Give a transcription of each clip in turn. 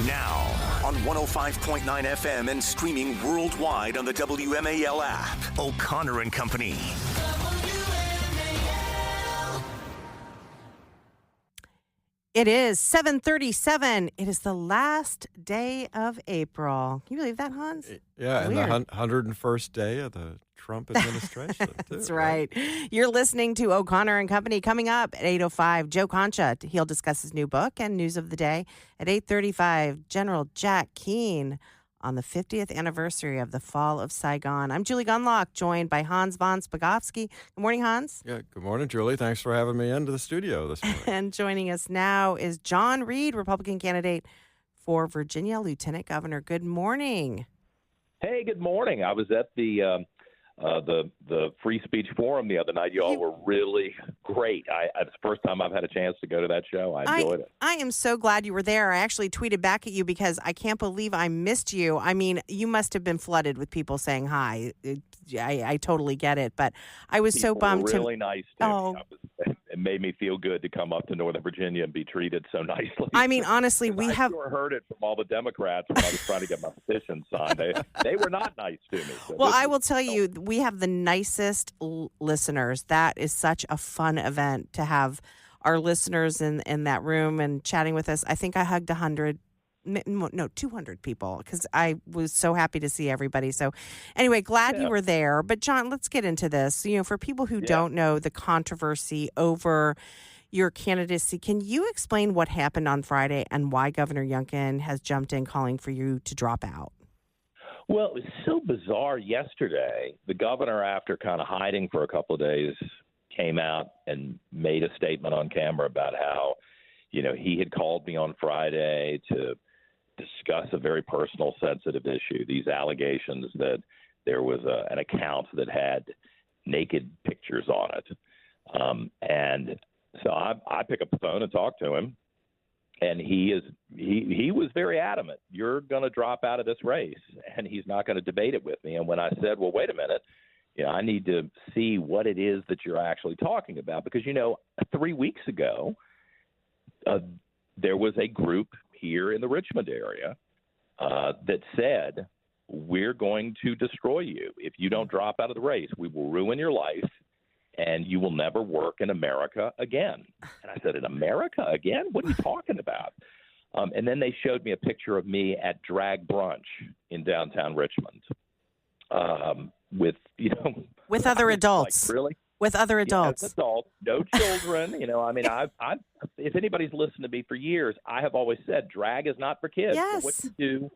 Now, on 105.9 FM and streaming worldwide on the WMAL app, O'Connor and Company. It is 7:37. It is the last day of April. Can you believe that, Hans? Yeah, Weird. and the 101st day of the Trump administration, too. That's right. You're listening to O'Connor and Company. Coming up at 8:05, Joe Concha. He'll discuss his new book and news of the day. At 8:35, General Jack Keane on the 50th anniversary of the fall of Saigon. I'm Julie Gunlock, joined by Hans von Spagovsky. Good morning, Hans. Yeah, good morning, Julie. Thanks for having me into the studio this morning. And joining us now is John Reid, Republican candidate for Virginia Lieutenant Governor. Good morning. Hey, good morning. I was at the Free Speech Forum the other night. You all were really great. It's the first time I've had a chance to go to that show. I enjoyed it. I am so glad you were there. I actually tweeted back at you because I can't believe I missed you. I mean, you must have been flooded with people saying hi. I totally get it, but I was so bummed. Were really nice to me. It made me feel good to come up to Northern Virginia and be treated so nicely. I mean, honestly, we have sure heard it from all the Democrats when I was trying to get my petition signed. They were not nice to me. So well, I will tell you, we have the nicest listeners. That is such a fun event to have our listeners in that room and chatting with us. I think I hugged 200 people because I was so happy to see everybody. So anyway, glad you were there. But John, let's get into this. You know, for people who don't know the controversy over your candidacy, can you explain what happened on Friday and why Governor Youngkin has jumped in calling for you to drop out? Well, it was so bizarre yesterday. The governor, after kind of hiding for a couple of days, came out and made a statement on camera about how, you know, he had called me on Friday to discuss a very personal, sensitive issue, these allegations that there was an account that had naked pictures on it. And so I pick up the phone and talk to him, and he was very adamant. You're going to drop out of this race, and he's not going to debate it with me. And when I said, well, wait a minute, you know, I need to see what it is that you're actually talking about, because, you know, 3 weeks ago, there was a group here in the Richmond area that said, we're going to destroy you. If you don't drop out of the race, we will ruin your life and you will never work in America again. And I said, in America again? What are you talking about? And then they showed me a picture of me at drag brunch in downtown Richmond with other adults. Like, really? With other adults. Yes, adults, no children. You know, I mean, if anybody's listened to me for years, I have always said drag is not for kids. Yes. So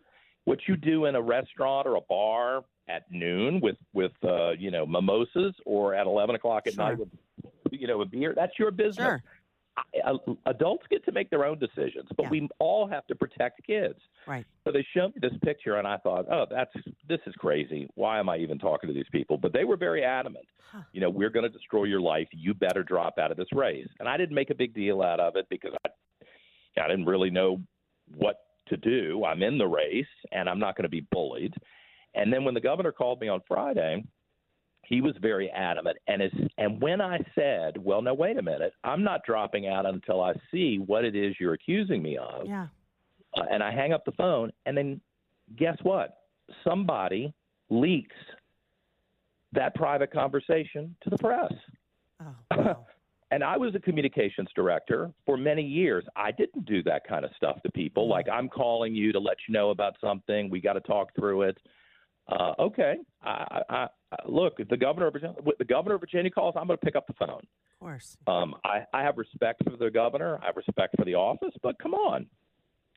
what you do in a restaurant or a bar at noon with mimosas, or at 11 o'clock at night with, a beer, that's your business. Sure. Adults get to make their own decisions, but we all have to protect kids. Right. So they showed me this picture, and I thought, this is crazy. Why am I even talking to these people? But they were very adamant. Huh. You know, we're going to destroy your life. You better drop out of this race. And I didn't make a big deal out of it because I didn't really know what to do. I'm in the race, and I'm not going to be bullied. And then when the governor called me on Friday, he was very adamant. And when I said, well, no, wait a minute, I'm not dropping out until I see what it is you're accusing me of. Yeah. And I hang up the phone, and then guess what? Somebody leaks that private conversation to the press. Oh, wow. And I was a communications director for many years. I didn't do that kind of stuff to people. Like, I'm calling you to let you know about something. We got to talk through it. Okay. Look, if the governor of Virginia calls, I'm going to pick up the phone. Of course. I have respect for the governor. I have respect for the office, but come on.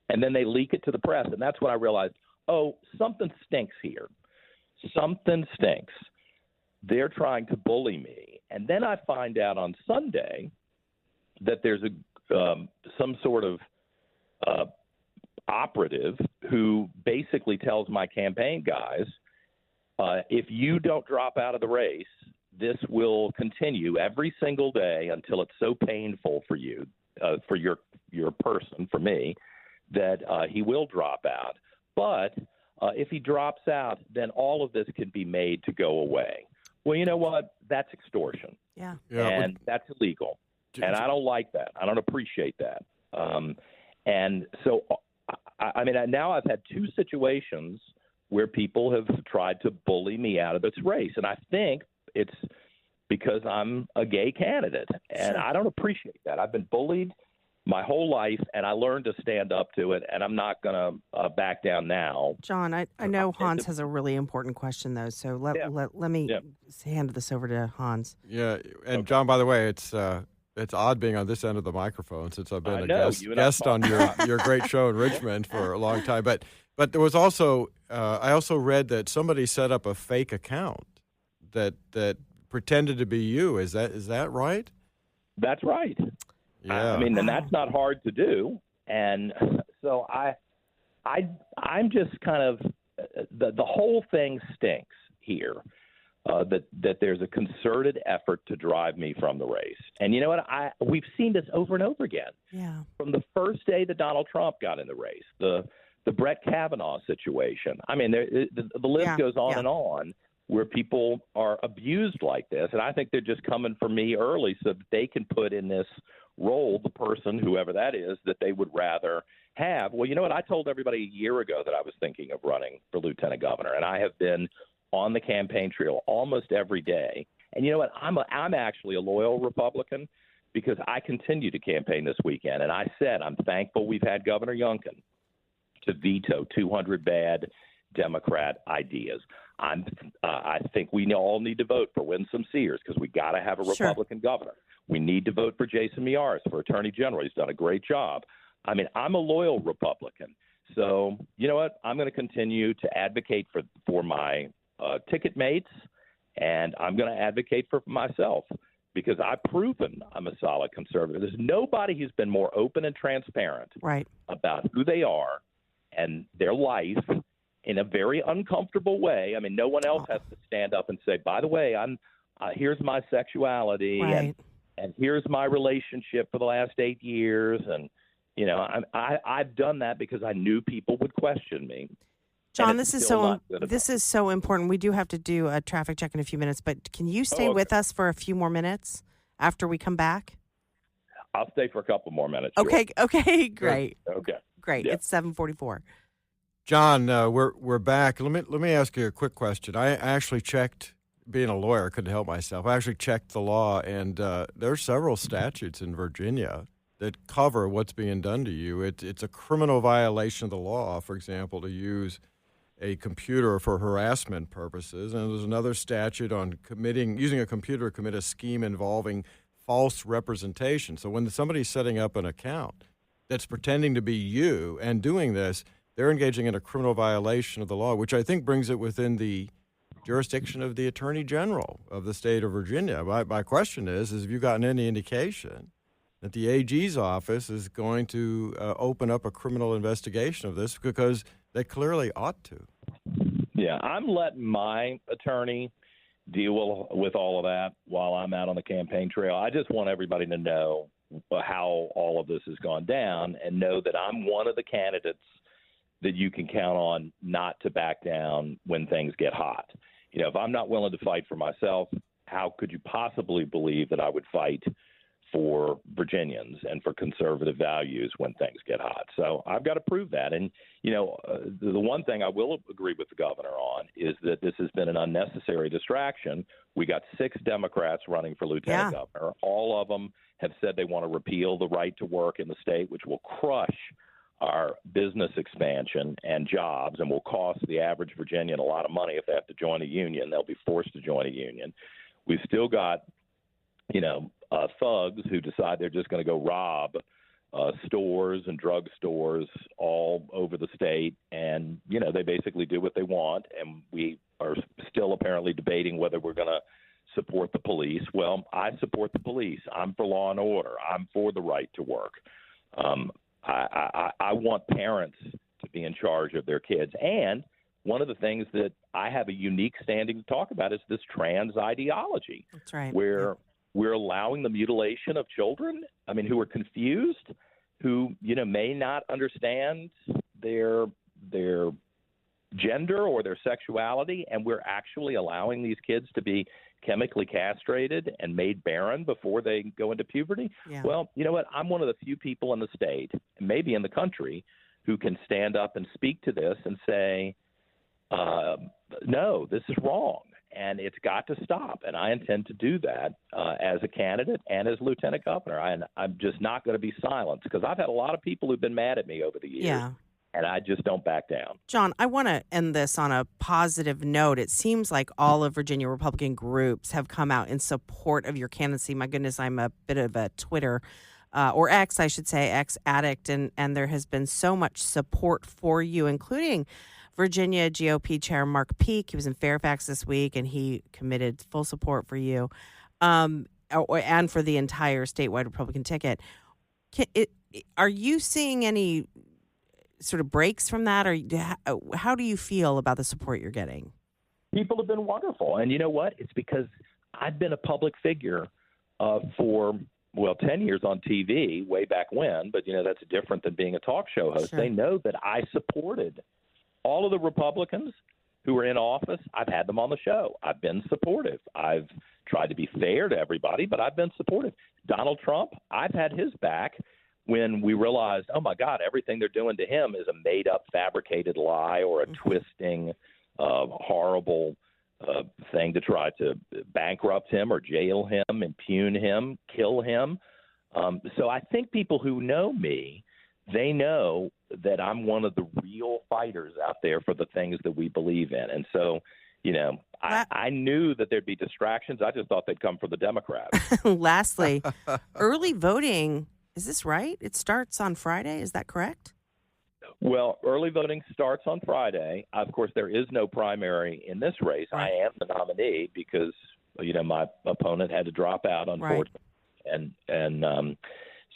And then they leak it to the press, and that's when I realized, something stinks here. Something stinks. They're trying to bully me. And then I find out on Sunday that there's some sort of operative who basically tells my campaign guys, if you don't drop out of the race, this will continue every single day until it's so painful for you, for your person, for me, that he will drop out. But if he drops out, then all of this can be made to go away. Well, you know what? That's extortion. Yeah. And that's illegal. And I don't like that. I don't appreciate that. And so I mean, now I've had two situations where people have tried to bully me out of this race, and I think it's because I'm a gay candidate, and I don't appreciate that. I've been bullied my whole life, and I learned to stand up to it, and I'm not going to back down now. John, I know Hans has a really important question, though, so let me hand this over to Hans. Yeah, and John, by the way, it's odd being on this end of the microphone since I've been a guest on your great show in Richmond for a long time. But there was also I also read that somebody set up a fake account that pretended to be you. Is that right? That's right. Yeah. I mean, and that's not hard to do. And so I'm just kind of the whole thing stinks here. That there's a concerted effort to drive me from the race. And you know what? We've seen this over and over again. Yeah. From the first day that Donald Trump got in the race, the Brett Kavanaugh situation. I mean, the list goes on and on, where people are abused like this. And I think they're just coming for me early so that they can put in this role the person, whoever that is, that they would rather have. Well, you know what? I told everybody a year ago that I was thinking of running for lieutenant governor, and I have been on the campaign trail almost every day. And you know what? I'm actually a loyal Republican because I continue to campaign this weekend. And I said I'm thankful we've had Governor Youngkin to veto 200 bad Democrat ideas. I think we all need to vote for Winsome Sears because we got to have a Republican governor. We need to vote for Jason Miyares for Attorney General. He's done a great job. I mean, I'm a loyal Republican. So, you know what? I'm going to continue to advocate for my ticket mates, and I'm going to advocate for myself because I've proven I'm a solid conservative. There's nobody who's been more open and transparent about who they are and their life in a very uncomfortable way. I mean, no one else has to stand up and say, by the way, here's my sexuality and here's my relationship for the last 8 years. And, you know, I've done that because I knew people would question me. John, this is so important. We do have to do a traffic check in a few minutes, but can you stay with us for a few more minutes after we come back? I'll stay for a couple more minutes. Okay, great. Okay. Great. Yeah. It's 7:44. John, we're back. Let me ask you a quick question. I actually checked. Being a lawyer, I couldn't help myself. I actually checked the law, and there are several statutes in Virginia that cover what's being done to you. It's a criminal violation of the law, for example, to use a computer for harassment purposes. And there's another statute on using a computer to commit a scheme involving false representation. So when somebody's setting up an account that's pretending to be you and doing this, they're engaging in a criminal violation of the law, which I think brings it within the jurisdiction of the Attorney General of the state of Virginia. My question is have you gotten any indication that the AG's office is going to open up a criminal investigation of this, because they clearly ought to? Yeah, I'm letting my attorney deal with all of that while I'm out on the campaign trail. I just want everybody to know how all of this has gone down and know that I'm one of the candidates that you can count on not to back down when things get hot. You know, if I'm not willing to fight for myself, how could you possibly believe that I would fight for Virginians and for conservative values when things get hot? So I've got to prove that. And, you know, the one thing I will agree with the governor on is that this has been an unnecessary distraction. We got 6 Democrats running for lieutenant governor. All of them have said they want to repeal the right to work in the state, which will crush our business expansion and jobs and will cost the average Virginian a lot of money. If they have to join a union, they'll be forced to join a union. We've still got, you know, thugs who decide they're just going to go rob stores and drug stores all over the state. And, you know, they basically do what they want. And we are still apparently debating whether we're going to support the police. Well, I support the police. I'm for law and order. I'm for the right to work. I want parents to be in charge of their kids. And one of the things that I have a unique standing to talk about is this trans ideology. That's right. Where we're allowing the mutilation of children, I mean, who are confused, who, you know, may not understand their gender or their sexuality, and we're actually allowing these kids to be chemically castrated and made barren before they go into puberty. Yeah. Well, you know what? I'm one of the few people in the state, and maybe in the country, who can stand up and speak to this and say, no, this is wrong, and it's got to stop. And I intend to do that as a candidate and as lieutenant governor. I'm just not going to be silenced, because I've had a lot of people who've been mad at me over the years. Yeah. And I just don't back down. John, I want to end this on a positive note. It seems like all of Virginia Republican groups have come out in support of your candidacy. My goodness, I'm a bit of a Twitter or X, I should say, X addict, and there has been so much support for you, including Virginia GOP Chair Mark Peake. He was in Fairfax this week, and he committed full support for you and for the entire statewide Republican ticket. Are you seeing any sort of breaks from that, or how do you feel about the support you're getting? People have been wonderful. And you know what? It's because I've been a public figure for 10 years on TV way back when, but, that's different than being a talk show host. Sure. They know that I supported all of the Republicans who were in office. I've had them on the show. I've been supportive. I've tried to be fair to everybody, but I've been supportive. Donald Trump, I've had his back when we realized, oh, my God, everything they're doing to him is a made-up, fabricated lie or a twisting, horrible thing to try to bankrupt him or jail him, impugn him, kill him. So I think people who know me, they know that I'm one of the real fighters out there for the things that we believe in. And so, I knew that there'd be distractions. I just thought they'd come from the Democrats. Lastly, early voting, is this right? It starts on Friday. Is that correct? Well, early voting starts on Friday. Of course, there is no primary in this race. Right. I am the nominee because, my opponent had to drop out, unfortunately. Right. And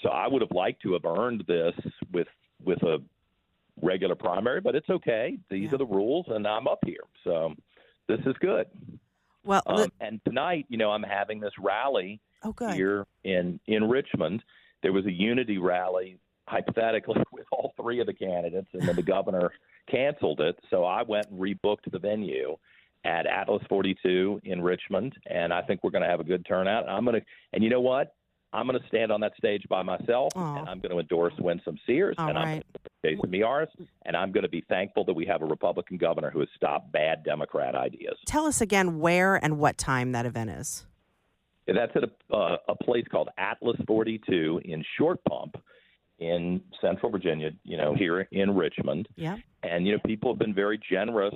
so I would have liked to have earned this with a regular primary, but it's okay. These are the rules, and I'm up here. So this is good. Well, and tonight, I'm having this rally good. Here in Richmond. There was a unity rally, hypothetically, with all three of the candidates, and then the governor canceled it. So I went and rebooked the venue at Atlas 42 in Richmond, and I think we're going to have a good turnout. And you know what? I'm going to stand on that stage by myself, and I'm going to endorse Winsome Sears, I'm going to Jason Miyares, and I'm going to be thankful that we have a Republican governor who has stopped bad Democrat ideas. Tell us again where and what time that event is. That's at a place called Atlas 42 in Short Pump in Central Virginia, here in Richmond. Yeah. And, people have been very generous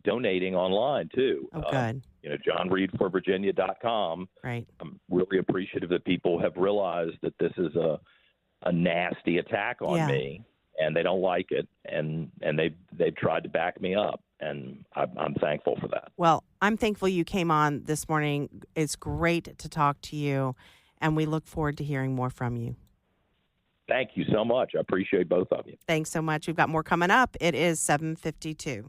donating online, too. Oh, good. JohnReidForVirginia.com. Right. I'm really appreciative that people have realized that this is a nasty attack on me, and they don't like it, and they've tried to back me up. And I'm thankful for that. Well, I'm thankful you came on this morning. It's great to talk to you, and we look forward to hearing more from you. Thank you so much. I appreciate both of you. Thanks so much. We've got more coming up. It is 7:52.